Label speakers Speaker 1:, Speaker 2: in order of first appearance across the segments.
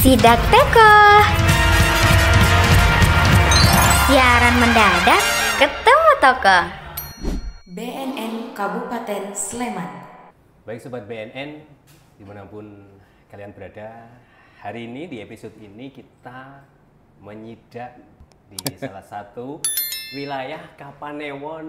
Speaker 1: Sidak Teko. Siaran mendadak ketemu toko.
Speaker 2: BNN Kabupaten Sleman.
Speaker 3: Baik Sobat BNN, dimanapun kalian berada, hari ini di episode ini kita menyidak di salah satu wilayah Kapanewon,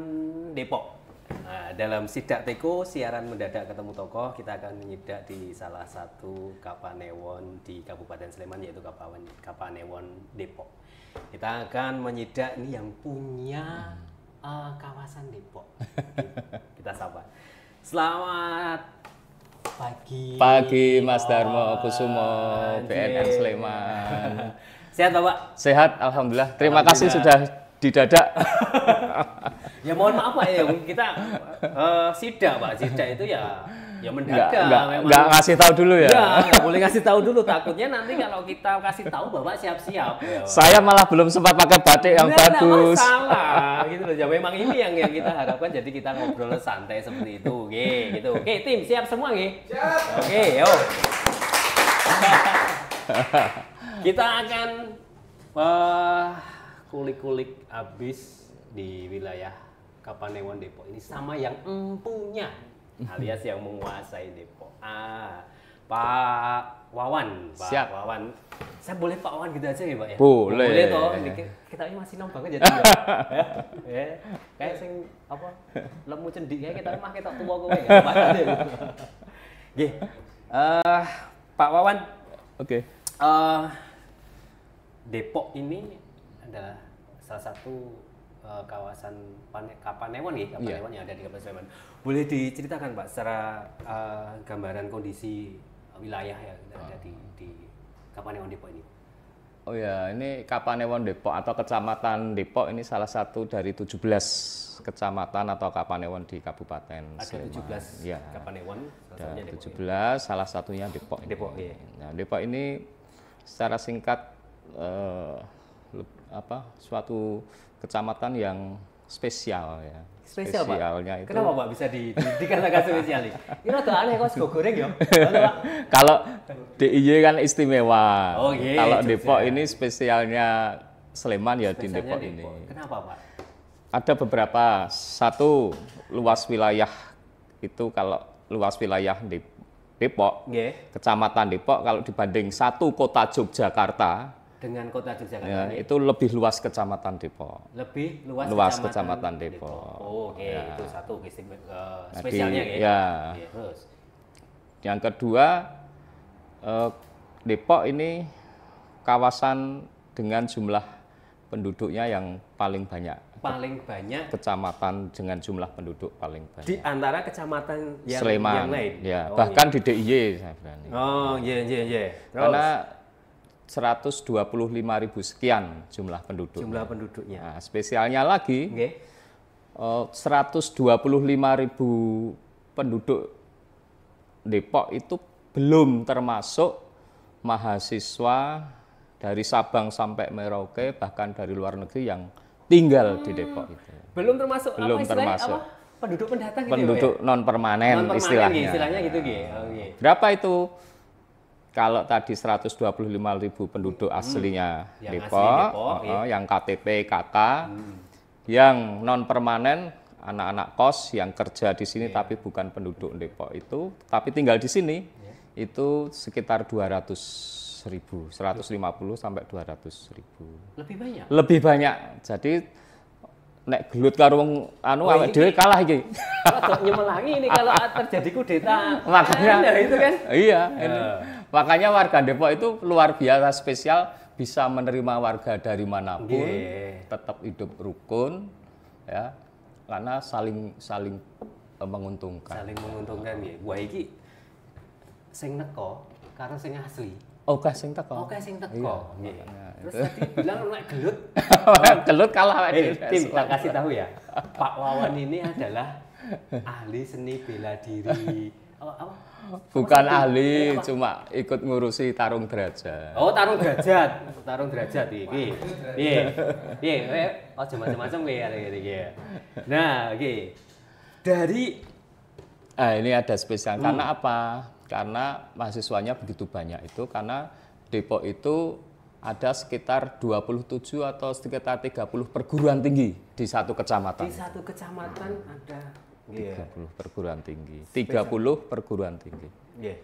Speaker 3: Depok. Nah, dalam Sidak Teko, siaran mendadak ketemu tokoh, kita akan menyidak di salah satu Kapanewon di Kabupaten Sleman, yaitu Kapanewon, Depok. Kita akan menyidak ini yang punya kawasan Depok. Kita sapa. Selamat pagi
Speaker 4: Mas Darmo Kusumo, BNN Sleman.
Speaker 3: Sehat Bapak?
Speaker 4: Sehat, alhamdulillah. Terima kasih sudah didadak.
Speaker 3: Ya mohon maaf Pak ya, kita sidak Pak. Sidak itu ya mendadak.
Speaker 4: Nggak ngasih tahu dulu ya?
Speaker 3: Ya, nggak boleh ngasih tahu dulu. Takutnya nanti kalau kita kasih tahu Bapak siap-siap. Ya.
Speaker 4: Saya malah belum sempat pakai batik yang bagus.
Speaker 3: Salah gitu loh. Ya memang ini yang kita harapkan. Jadi kita ngobrol santai seperti itu. Oke, gitu. Oke, tim siap semua nggih? Siap. Oke, yuk. Kita akan kulik-kulik habis di wilayah Kapanewon Depok ini sama yang empunya alias yang menguasai Depok. Pak Wawan, Pak
Speaker 4: Siap.
Speaker 3: Wawan. Saya boleh Pak Wawan gitu aja ya, Pak ya?
Speaker 4: Boleh.
Speaker 3: Boleh toh. Kita ini masih nom banget jadi ya. Ya. Kayak sing apa? Lemu cendik kayak kita mah ketok tuwa kowe ya. Nggih. Pak Wawan.
Speaker 4: Oke.
Speaker 3: Depok ini adalah salah satu kawasan Kapanewon ya, Kapanewon yang ada di Kabupaten Sleman. Boleh diceritakan Pak secara gambaran kondisi wilayah yang ada di Kapanewon Depok ini?
Speaker 4: Oh ya, ini Kapanewon Depok atau Kecamatan Depok ini salah satu dari 17 kecamatan atau Kapanewon di Kabupaten Sleman.
Speaker 3: Ada 17
Speaker 4: ya.
Speaker 3: Kapanewon,
Speaker 4: Ada 17, salah satunya Depok.
Speaker 3: Depok, iya.
Speaker 4: Nah, Depok ini secara singkat suatu kecamatan yang spesial ya.
Speaker 3: Spesial
Speaker 4: Spesialnya
Speaker 3: Pak?
Speaker 4: itu.
Speaker 3: Kenapa Pak bisa dikatakan spesial? Ini rada aneh kok sego goreng ya.
Speaker 4: Kalau DIY kan istimewa.
Speaker 3: Oh, iya,
Speaker 4: Kalau
Speaker 3: Jogja.
Speaker 4: Depok ini spesialnya Sleman ya di
Speaker 3: Spesialnya
Speaker 4: Depok ini.
Speaker 3: Kenapa Pak?
Speaker 4: Ada beberapa. Satu, luas wilayah itu kalau luas wilayah Depok,
Speaker 3: Nggih.
Speaker 4: Kecamatan Depok kalau dibanding satu kota Yogyakarta,
Speaker 3: Dengan kota Yogyakarta
Speaker 4: ya,
Speaker 3: ini
Speaker 4: itu lebih luas Kecamatan Depok.
Speaker 3: lebih luas
Speaker 4: Kecamatan Depok.
Speaker 3: Oh, oke,
Speaker 4: Ya.
Speaker 3: itu satu
Speaker 4: Jadi,
Speaker 3: spesialnya ya.
Speaker 4: ya.
Speaker 3: Oke, terus
Speaker 4: Yang kedua, Depok ini kawasan dengan jumlah penduduknya yang paling banyak.
Speaker 3: paling banyak
Speaker 4: Kecamatan dengan jumlah penduduk paling banyak.
Speaker 3: di antara kecamatan yang
Speaker 4: Sleman,
Speaker 3: lain.
Speaker 4: ya,
Speaker 3: Oh,
Speaker 4: bahkan
Speaker 3: iya.
Speaker 4: di DIY saya berani.
Speaker 3: Oh, iya. Terus
Speaker 4: Karena 125.000 sekian jumlah penduduk.
Speaker 3: jumlah penduduknya.
Speaker 4: Nah, spesialnya lagi,
Speaker 3: Nggih.
Speaker 4: 125.000 penduduk Depok itu belum termasuk mahasiswa dari Sabang sampai Merauke, bahkan dari luar negeri yang tinggal di Depok itu.
Speaker 3: Belum termasuk
Speaker 4: Belum
Speaker 3: apa istilahnya?
Speaker 4: termasuk.
Speaker 3: Apa? Penduduk pendatang gitu
Speaker 4: Penduduk
Speaker 3: ya?
Speaker 4: non permanen
Speaker 3: Non-permanen,
Speaker 4: istilahnya.
Speaker 3: istilahnya gitu nggih. Oh, nggih.
Speaker 4: Berapa itu? Kalau tadi 125.000 penduduk aslinya
Speaker 3: Yang
Speaker 4: Depok,
Speaker 3: asli Depok, iya.
Speaker 4: yang KTP KK, yang non permanen anak-anak kos yang kerja di sini tapi bukan penduduk Depok itu, tapi tinggal di sini itu sekitar 200.000, 150 sampai 200.000.
Speaker 3: Lebih banyak.
Speaker 4: Lebih banyak. Jadi nek gelut karo wong awake dhewe kalah iki.
Speaker 3: Rada nyemelangi ini kalau terjadi kudeta.
Speaker 4: Makanya
Speaker 3: Nah, itu kan.
Speaker 4: Iya, ini. Makanya warga Depok itu luar biasa spesial, bisa menerima warga dari manapun,
Speaker 3: Nggih.
Speaker 4: tetap hidup rukun, ya, karena saling menguntungkan.
Speaker 3: Saling menguntungkan ya. Wah iki sing neko karena sing asli.
Speaker 4: Oke, sing teko.
Speaker 3: Oke sing teko.
Speaker 4: Iya,
Speaker 3: Nggih.
Speaker 4: makanya
Speaker 3: Terus
Speaker 4: itu.
Speaker 3: tadi bilang nek gelut.
Speaker 4: Gelut kalah awake dhewe.
Speaker 3: Tim tak kasih tahu ya. Pak Wawan ini adalah ahli seni bela diri. Apa?
Speaker 4: Bukan
Speaker 3: Apa?
Speaker 4: ahli,
Speaker 3: Apa?
Speaker 4: cuma ikut ngurusi tarung derajat.
Speaker 3: Oh, tarung derajat iki. Piye? Aja macam-macam kowe iki. Nah, iki. Dari
Speaker 4: Nah, ini ada spesial. Karena apa? Karena mahasiswanya begitu banyak itu karena Depok itu ada sekitar 27 atau sekitar 30 perguruan tinggi di satu kecamatan.
Speaker 3: Di satu kecamatan ada
Speaker 4: 30 perguruan tinggi. 30 perguruan tinggi.
Speaker 3: Iya.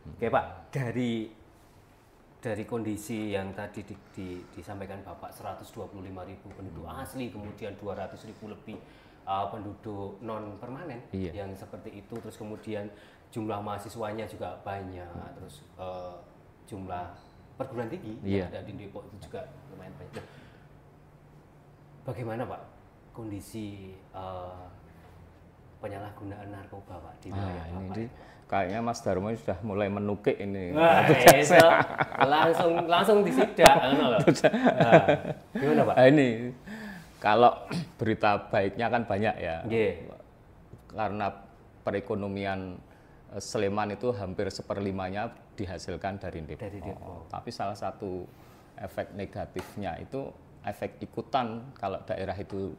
Speaker 3: Oke Pak, dari kondisi yang tadi disampaikan Bapak 125.000 penduduk asli, kemudian 200.000 lebih penduduk non permanen yang seperti itu, terus kemudian jumlah mahasiswanya juga banyak, terus jumlah perguruan tinggi yang ada di Depok itu juga lumayan banyak. Nah, bagaimana Pak kondisi penyalahgunaan narkoba Pak di wilayah Bapak?
Speaker 4: Kayaknya Mas Darmo sudah mulai menukik ini.
Speaker 3: Wah, langsung disidak, gimana Pak?
Speaker 4: Nah, ini kalau berita baiknya kan banyak ya. Karena perekonomian Sleman itu hampir 1/5-nya dihasilkan dari Depok. Tapi salah satu efek negatifnya itu efek ikutan. Kalau daerah itu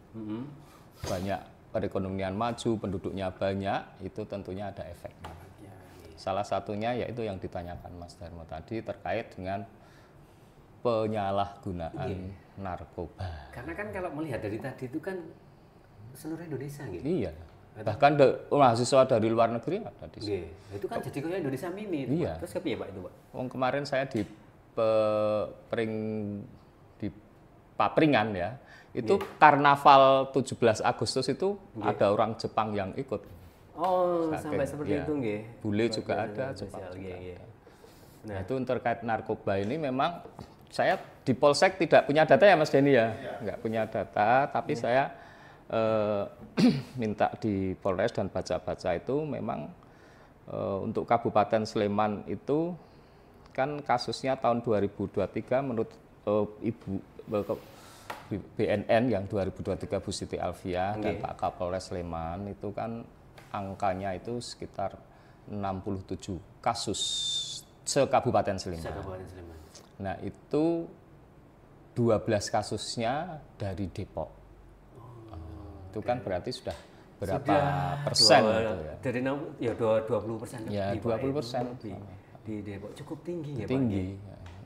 Speaker 4: banyak perekonomian maju, penduduknya banyak, itu tentunya ada efeknya. Salah satunya yaitu yang ditanyakan Mas Darmo tadi terkait dengan penyalahgunaan narkoba.
Speaker 3: Karena kan kalau melihat dari tadi itu kan seluruh Indonesia gitu.
Speaker 4: Iya. Bahkan mahasiswa dari luar negeri ada di sini.
Speaker 3: Itu kan jadi kayak Indonesia mini.
Speaker 4: Iya.
Speaker 3: Terus kepiye Pak itu Pak?
Speaker 4: Kemarin saya di Papringan ya. Itu karnaval 17 Agustus itu ada orang Jepang yang ikut.
Speaker 3: Oh, sampai seperti itu nggih.
Speaker 4: Bule juga ada, Jepang juga ada. Nah, itu terkait narkoba ini memang saya di Polsek tidak punya data ya Mas Denny ya. Enggak punya data, tapi saya minta di Polres dan baca-baca itu memang untuk Kabupaten Sleman itu kan kasusnya tahun 2023 menurut Ibu BNN yang 2023 Bu Siti Alfiah dan Pak Kapolres Sleman itu kan angkanya itu sekitar 67 kasus se-Kabupaten Sleman. Nah, itu 12 kasusnya dari Depok. Itu kan berarti sudah berapa persen gitu ya?
Speaker 3: Dari 20%.
Speaker 4: Ya, 20%.
Speaker 3: Di Depok cukup tinggi ya Pak.
Speaker 4: Tinggi.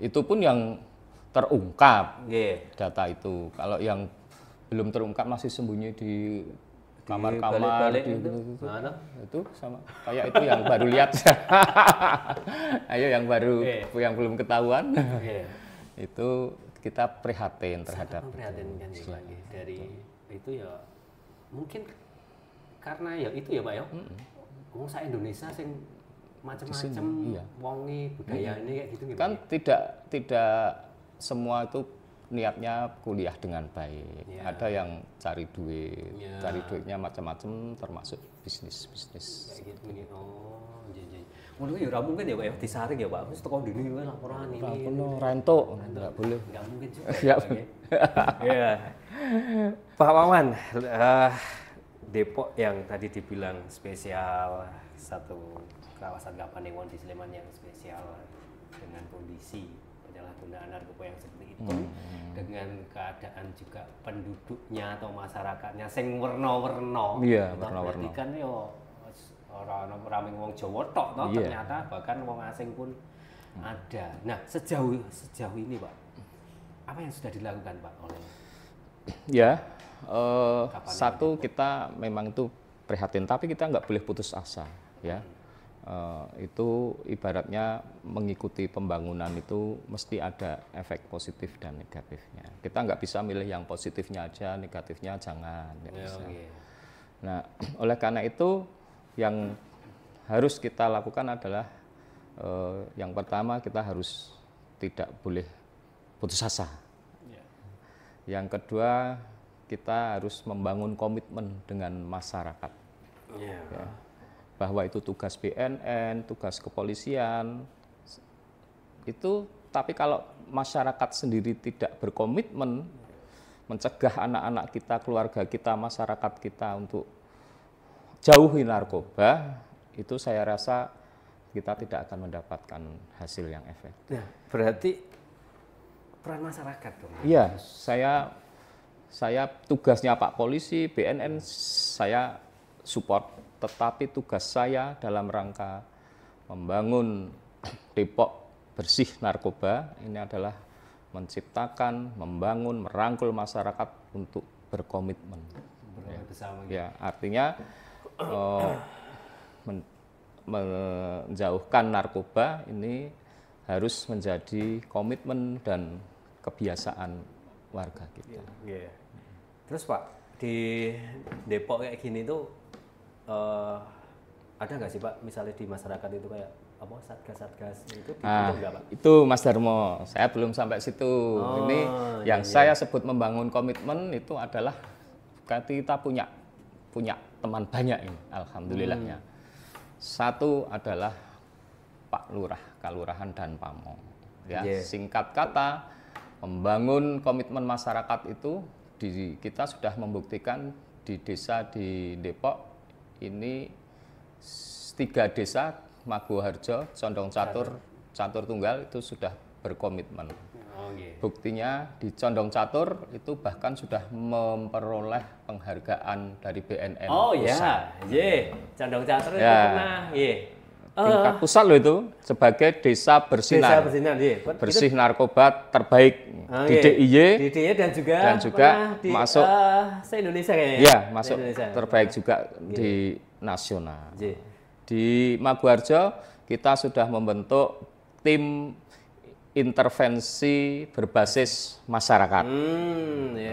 Speaker 4: Itu pun yang terungkap data itu. Kalau yang belum terungkap masih sembunyi di kamar-kamar itu sama kayak itu yang baru lihat. Ayo yang baru yang belum ketahuan. Itu kita prihatin terhadap
Speaker 3: memprihatinkan ya Pak. Dari itu ya mungkin karena ya itu ya Pak ya. Wong sak Indonesia sing macam-macam wonge budaya ini kayak gitu
Speaker 4: kan tidak semua itu niatnya kuliah dengan baik. Ada yang cari duit, cari duitnya macam-macam termasuk bisnis.
Speaker 3: Kayak gitu nih. Oh, iya. Ngono ya ora mungkin ya Pak ya disaring ya Pak. Wis teko dini wae laporan ini.
Speaker 4: Rento enggak boleh.
Speaker 3: Enggak mungkin juga. Iya. Pak Wawan, Depok yang tadi dibilang spesial, satu kawasan Kapanewon di Sleman yang spesial dengan kondisi penyalahgunaan narkoba yang seperti itu, dengan keadaan juga penduduknya atau masyarakatnya sing werna-werna.
Speaker 4: Iya, werna-werna.
Speaker 3: Kan yo ora ono rame wong Jawa tok toh, ternyata bahkan wong asing pun ada. Nah, sejauh ini Pak, apa yang sudah dilakukan Pak oleh
Speaker 4: satu kita memang itu prihatin, tapi kita nggak boleh putus asa ya. Itu ibaratnya mengikuti pembangunan itu mesti ada efek positif dan negatifnya. Kita nggak bisa milih yang positifnya aja, negatifnya jangan. Nah, oleh karena itu yang harus kita lakukan adalah yang pertama kita harus tidak boleh putus asa. Yang kedua kita harus membangun komitmen dengan masyarakat. Ya. Bahwa itu tugas BNN, tugas kepolisian, itu tapi kalau masyarakat sendiri tidak berkomitmen mencegah anak-anak kita, keluarga kita, masyarakat kita untuk jauhi narkoba, itu saya rasa kita tidak akan mendapatkan hasil yang efektif.
Speaker 3: Nah, berarti peran masyarakat dong.
Speaker 4: Iya, saya tugasnya Pak Polisi, BNN saya support. Tetapi tugas saya dalam rangka membangun Depok bersih narkoba ini adalah menciptakan, membangun, merangkul masyarakat untuk berkomitmen.
Speaker 3: Bersama.
Speaker 4: Ya, artinya menjauhkan narkoba ini harus menjadi komitmen dan kebiasaan warga kita.
Speaker 3: Iya. Terus Pak, di Depok kayak gini tuh ada nggak sih Pak, misalnya di masyarakat itu kayak apa satgas-satgas itu enggak Pak?
Speaker 4: Itu Mas Darmo, saya belum sampai situ. Ini yang saya sebut membangun komitmen itu adalah kita punya teman banyak ini, alhamdulillahnya. Satu adalah Pak Lurah, Kalurahan dan Pamong. Ya, singkat kata, membangun komitmen masyarakat itu kita sudah membuktikan di desa di Depok ini 3 desa Maguharjo, Condong Catur, Catur Tunggal itu sudah berkomitmen. Buktinya di Condong Catur itu bahkan sudah memperoleh penghargaan dari BNN.
Speaker 3: Oh iya, Condong Catur itu pernah,
Speaker 4: tingkat pusat loh itu sebagai desa bersinar. Bersih narkoba terbaik di DIY.
Speaker 3: Di DIY dan juga
Speaker 4: masuk
Speaker 3: se-Indonesia kayaknya.
Speaker 4: Iya, masuk terbaik juga di nasional. Di Maguharjo kita sudah membentuk tim intervensi berbasis masyarakat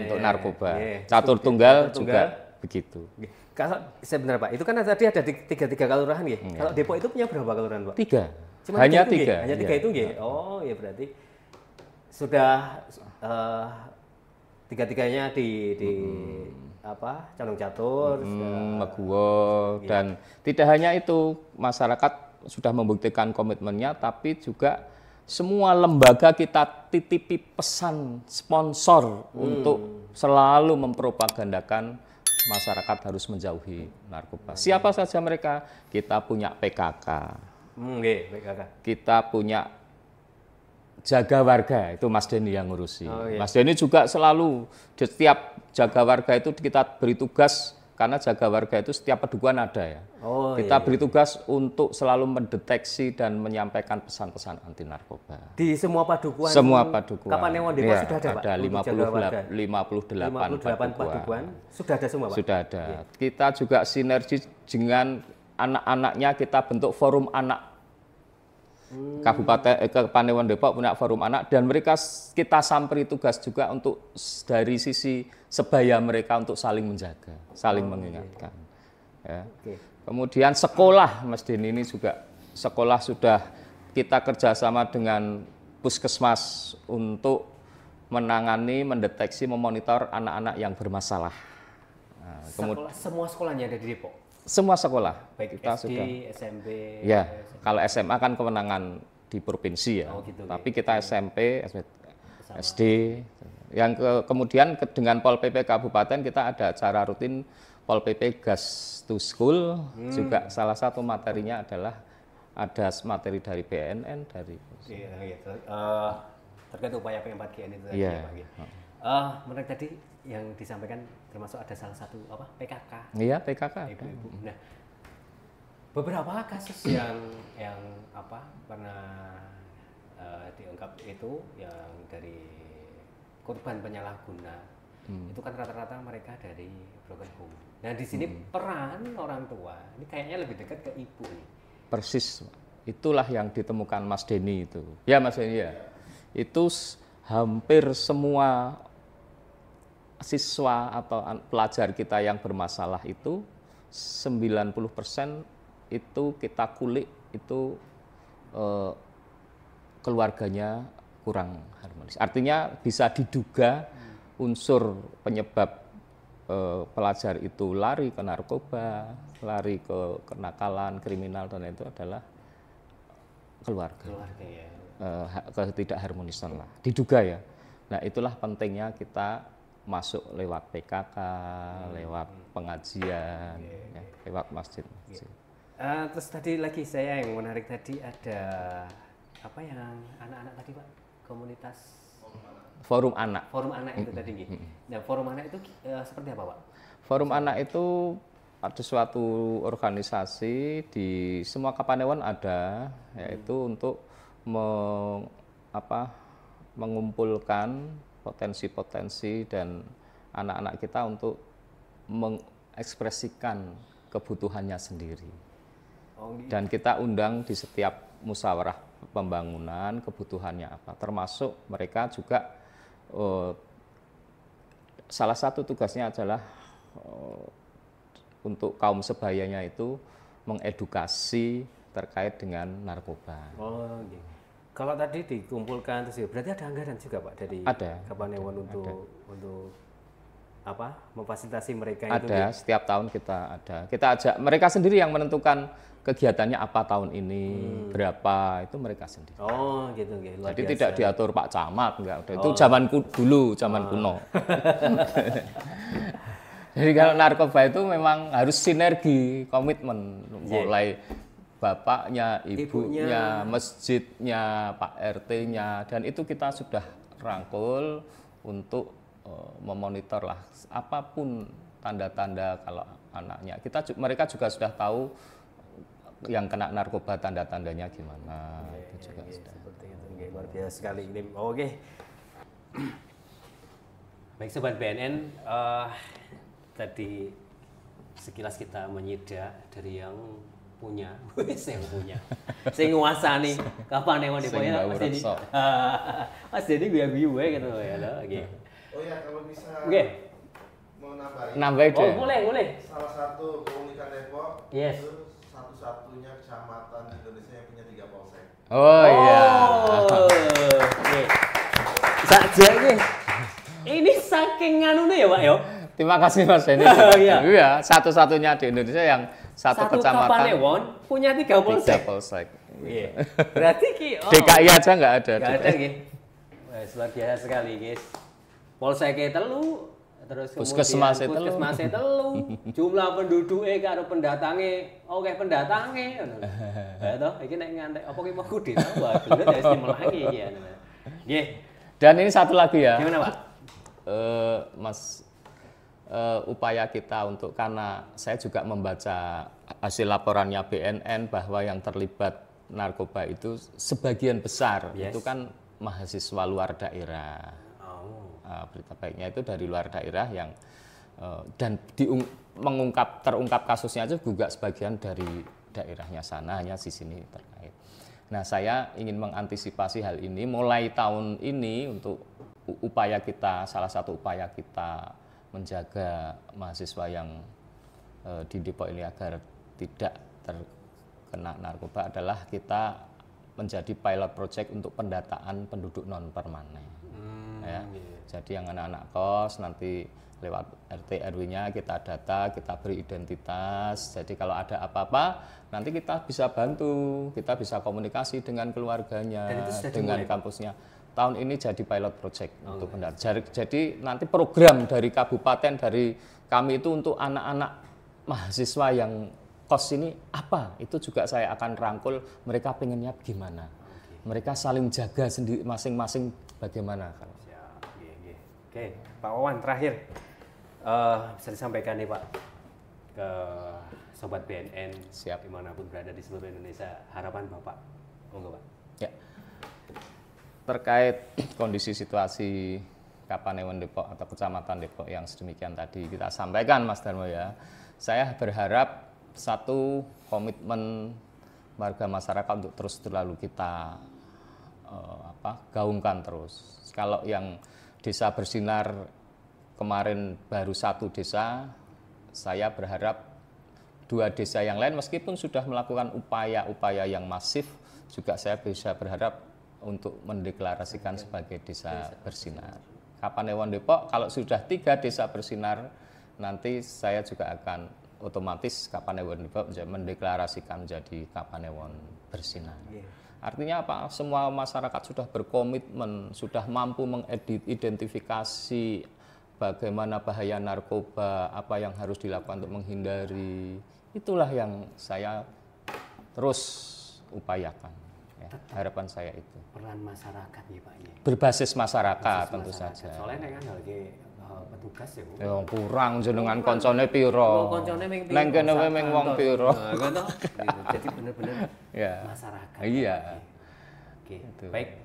Speaker 4: untuk narkoba. Catur Tunggal juga begitu.
Speaker 3: Kalau sebenarnya Pak, itu kan tadi ada 3 kelurahan ya. Kalau Depok itu punya berapa kelurahan Pak?
Speaker 4: 3.
Speaker 3: Cuma
Speaker 4: hanya
Speaker 3: 3.
Speaker 4: 3.
Speaker 3: Hanya 3 itu nggih. Oh ya berarti sudah 3-tiganya di apa? Condong Catur,
Speaker 4: Meguwo, dan tidak hanya itu, masyarakat sudah membuktikan komitmennya, tapi juga semua lembaga kita titipi pesan sponsor untuk selalu mempropagandakan masyarakat harus menjauhi narkoba. Siapa saja mereka? Kita punya PKK.
Speaker 3: PKK.
Speaker 4: Kita punya jaga warga, itu Mas Denny yang ngurusi. Mas Denny juga selalu di setiap jaga warga itu kita beri tugas, karena jaga warga itu setiap pedukuhan ada ya. Kita beri tugas untuk selalu mendeteksi dan menyampaikan pesan-pesan anti narkoba.
Speaker 3: Di semua padukuhan.
Speaker 4: Semua padukuhan.
Speaker 3: Kapanewon Depok sudah ada Pak?
Speaker 4: Ada 58
Speaker 3: padukuan. Sudah ada semua Pak?
Speaker 4: Sudah ada. Kita juga sinergi dengan anak-anaknya, kita bentuk forum anak. Kabupaten Kapanewon Depok punya forum anak, dan mereka kita samperi tugas juga untuk dari sisi sebaya mereka untuk saling menjaga, saling mengingatkan. Ya. Kemudian sekolah, Mas Denny, ini juga sekolah sudah kita kerjasama dengan puskesmas untuk menangani, mendeteksi, memonitor anak-anak yang bermasalah.
Speaker 3: Nah, semua sekolahnya ada di Depok?
Speaker 4: Semua sekolah.
Speaker 3: Baik
Speaker 4: kita
Speaker 3: SD,
Speaker 4: sudah.
Speaker 3: SMP.
Speaker 4: Ya, kalau SMA kan kewenangan di provinsi ya. Tapi kita SMP, SD. Yang kemudian dengan Pol PP Kabupaten kita ada acara rutin Pol PP Gas to School. Juga salah satu materinya adalah ada materi dari BNN, dari
Speaker 3: terkait upaya P4GN itu tadi ya Pak. Menarik tadi yang disampaikan termasuk ada salah satu PKK.
Speaker 4: Iya, PKK.
Speaker 3: Ibu-ibu. Nah, beberapa kasus yang pernah diungkap itu yang dari korban penyalahguna itu kan rata-rata mereka dari broken home. Nah di sini peran orang tua ini kayaknya lebih dekat ke ibu nih.
Speaker 4: Persis, itulah yang ditemukan Mas Denny itu. Ya Mas Denny ya. Itu hampir semua siswa atau pelajar kita yang bermasalah itu 90% itu kita kulik itu keluarganya kurang harmonis. Artinya bisa diduga unsur penyebab pelajar itu lari ke narkoba, lari ke kenakalan, kriminal, dan itu adalah keluarga ya. Ketidakharmonisan lah, diduga ya. Nah itulah pentingnya kita masuk lewat PKK, lewat pengajian, ya, lewat masjid.
Speaker 3: Terus tadi lagi saya yang menarik tadi ada apa yang anak-anak tadi Pak, komunitas
Speaker 4: Forum Anak.
Speaker 3: Forum Anak itu tadi. Nah Forum Anak itu seperti apa Pak?
Speaker 4: Forum Anak itu ada suatu organisasi di semua Kapanewon ada, yaitu untuk mengumpulkan potensi-potensi dan anak-anak kita untuk mengekspresikan kebutuhannya sendiri. Dan kita undang di setiap musyawarah pembangunan kebutuhannya apa, termasuk mereka juga salah satu tugasnya adalah untuk kaum sebayanya itu mengedukasi terkait dengan narkoba.
Speaker 3: Oh, gitu. Kalau tadi dikumpulkan terus ya, berarti ada anggaran juga Pak dari Kapanewon untuk apa? Memfasilitasi mereka itu.
Speaker 4: Ada, setiap tahun kita ada. Kita ajak mereka sendiri yang menentukan kegiatannya apa tahun ini, berapa, itu mereka sendiri.
Speaker 3: Oh, gitu. Luar
Speaker 4: Jadi
Speaker 3: biasa.
Speaker 4: tidak diatur Pak Camat, enggak. Itu zaman dulu, zaman kuno. Jadi kalau narkoba itu memang harus sinergi, komitmen, mulai bapaknya, ibunya, masjidnya, Pak RT-nya, dan itu kita sudah rangkul untuk memonitor lah apapun tanda-tanda kalau anaknya. Mereka juga sudah tahu yang kena narkoba tanda-tandanya gimana. Itu juga sudah.
Speaker 3: Seperti itu, luar biasa sekali. Oke. Baik Sobat BNN, tadi sekilas kita menyidak dari yang punya, yang punya, saya nguasani Kapanewon di Poya, Mas Dedi. Mas Dedi gue gitu ya loh.
Speaker 5: Oh ya, kalau bisa mau
Speaker 4: nambahin deh.
Speaker 3: Oh boleh.
Speaker 5: Salah satu keunikan Depok itu satu-satunya kecamatan di Indonesia yang punya 3 polsek.
Speaker 4: Oh iya.
Speaker 3: Oke. Saja ini saking nganu ya Pak yo.
Speaker 4: Terima kasih Mas Denny. Iya, satu-satunya di Indonesia yang satu kecamatan
Speaker 3: Kapanewon punya 3 polsek.
Speaker 4: 3 polsek.
Speaker 3: Iya. Berarti
Speaker 4: DKI aja nggak ada.
Speaker 3: Nggak ada gitu. Luar biasa sekali guys. Polseknya telu, terus puskesmasnya telu, jumlah penduduknya karo pendatangnya, oke pendatangnya. Ya toh, iki nek ngantek apa ki mau kudu tambah, bener ya stimulangi iki ya. Nggih.
Speaker 4: Dan ini satu lagi ya.
Speaker 3: Gimana, Pak?
Speaker 4: Mas, upaya kita untuk, karena saya juga membaca hasil laporannya BNN bahwa yang terlibat narkoba itu sebagian besar itu kan mahasiswa luar daerah. Berita baiknya itu dari luar daerah yang dan terungkap kasusnya itu juga sebagian dari daerahnya sana, hanya di sini terkait. Nah, saya ingin mengantisipasi hal ini mulai tahun ini untuk upaya kita, salah satu upaya kita menjaga mahasiswa yang di Depok ini agar tidak terkena narkoba adalah kita menjadi pilot project untuk pendataan penduduk non permanen. Ya. Jadi yang anak-anak kos nanti lewat RT RW-nya kita data, kita beri identitas. Jadi kalau ada apa-apa nanti kita bisa bantu, kita bisa komunikasi dengan keluarganya, dengan kampusnya. Tahun ini jadi pilot project untuk pendataan. Jadi nanti program dari kabupaten, dari kami itu untuk anak-anak mahasiswa yang kos ini apa? Itu juga saya akan rangkul, mereka pengennya gimana. Mereka saling jaga sendiri masing-masing bagaimana kan.
Speaker 3: Oke, Pak Wawan terakhir bisa disampaikan nih Pak ke Sobat BNN dimanapun berada di seluruh Indonesia, harapan Bapak, monggo Pak.
Speaker 4: Ya, terkait kondisi situasi Kapanewon Depok atau Kecamatan Depok yang sedemikian tadi kita sampaikan Mas Darmo ya, saya berharap satu komitmen warga masyarakat untuk terus selalu kita gaungkan terus. Kalau yang Desa Bersinar kemarin baru 1 desa, saya berharap 2 desa yang lain meskipun sudah melakukan upaya-upaya yang masif, juga saya bisa berharap untuk mendeklarasikan sebagai desa bersinar. Kapanewon Depok kalau sudah 3 desa bersinar, nanti saya juga akan otomatis Kapanewon Depok mendeklarasikan menjadi Kapanewon bersinar. Artinya apa? Semua masyarakat sudah berkomitmen, sudah mampu mengidentifikasi bagaimana bahaya narkoba, apa yang harus dilakukan untuk menghindari. Itulah yang saya terus upayakan. Ya, harapan saya itu.
Speaker 3: Peran masyarakat nih Pak.
Speaker 4: Berbasis masyarakat tentu saja.
Speaker 3: Soalnya kan lagi petugas ya Bu.
Speaker 4: Ya kurang jenengan koncone piro. Neng kene meng wong piro.
Speaker 3: Jadi benar-benar masyarakat.
Speaker 4: Iya.
Speaker 3: Oke,
Speaker 4: Itu.
Speaker 3: baik.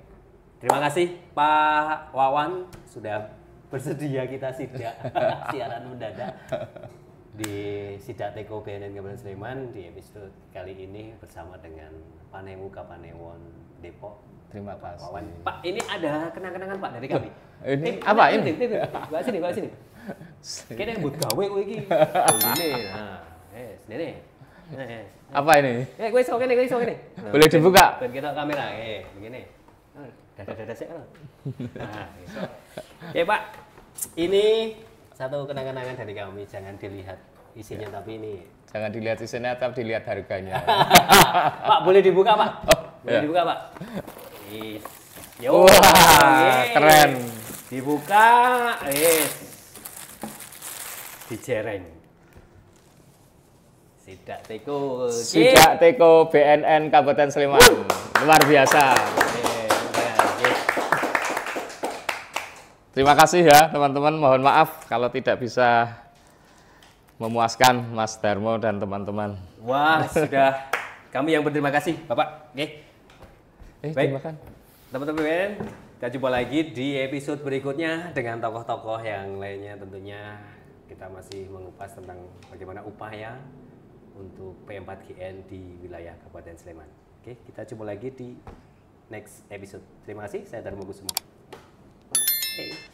Speaker 3: Terima kasih Pak Wawan sudah bersedia kita sidak siaran mendadak di Sidak Teko BNN Kabupaten Sleman di episode kali ini bersama dengan Panewu Kapanewon Depok.
Speaker 4: Terima kasih.
Speaker 3: Wawan. Pak, ini ada kenang-kenangan Pak dari kami.
Speaker 4: Ini apa ini?
Speaker 3: Bawa sini, bawa sini. Kayaknya buat gawe kowe iki. Ini. Nah, sini.
Speaker 4: Apa ini?
Speaker 3: Kowe iso kene, kowe iso kene.
Speaker 4: Boleh dibuka?
Speaker 3: Ben kita kamera, begini. Dada sik. Nah, iso. Oke, Pak. Ini satu kenang-kenangan dari kami, jangan dilihat isinya tapi ini.
Speaker 4: Jangan dilihat isinya, tapi dilihat harganya.
Speaker 3: Pak, boleh dibuka, Pak? Boleh
Speaker 4: ya.
Speaker 3: dibuka, Pak? Yo.
Speaker 4: Wah, keren.
Speaker 3: Dibuka, dijereng. Sidak Teko.
Speaker 4: Sidak Teko BNN Kabupaten Sleman. Luar biasa. Terima kasih ya teman-teman. Mohon maaf kalau tidak bisa memuaskan Mas Darmo dan teman-teman.
Speaker 3: Wah, sudah kami yang berterima kasih, Bapak. Oke. Baik,
Speaker 4: Makan.
Speaker 3: teman-teman, kita jumpa lagi di episode berikutnya dengan tokoh-tokoh yang lainnya. Tentunya kita masih mengupas tentang bagaimana upaya untuk P4GN di wilayah Kabupaten Sleman. Oke, kita jumpa lagi di next episode. Terima kasih, saya Darmo Kusumo. Hey.